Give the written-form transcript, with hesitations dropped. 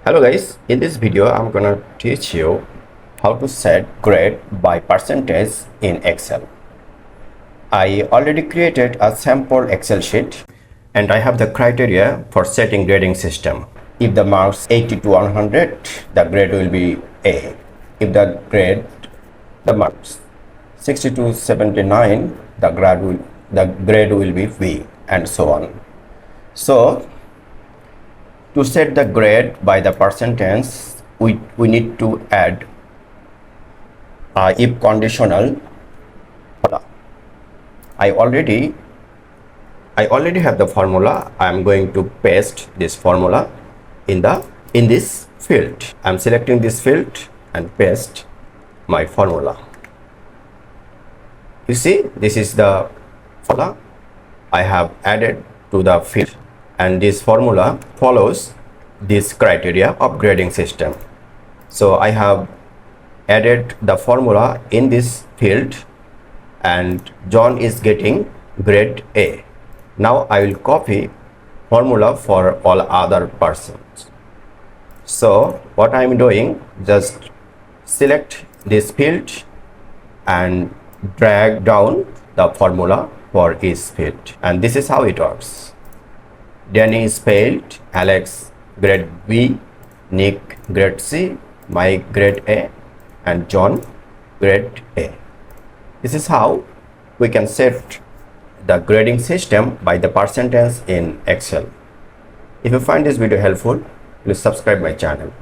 Hello guys, in this video I'm gonna teach you how to set grade by percentage in Excel. I already created a sample Excel sheet and I have the criteria for setting grading system. If the marks 80 to 100, the grade will be A. If the marks 60 to 79, the grade will be B, and so on. So to set the grade by the percentage, we need to add if conditional formula. I already have the formula. I am going to paste this formula in this field. I am selecting this field and paste my formula. You see, this is the formula I have added to the field, and this formula follows this criteria of grading system. So I have added the formula in this field and John is getting grade A. Now I will copy formula for all other persons. So what I am doing, just select this field and drag down the formula for each field, and this is how it works. Danny is failed, Alex grade B, Nick grade C, Mike grade A, and John grade A. This is how we can set the grading system by the percentage in Excel. If you find this video helpful, please subscribe my channel.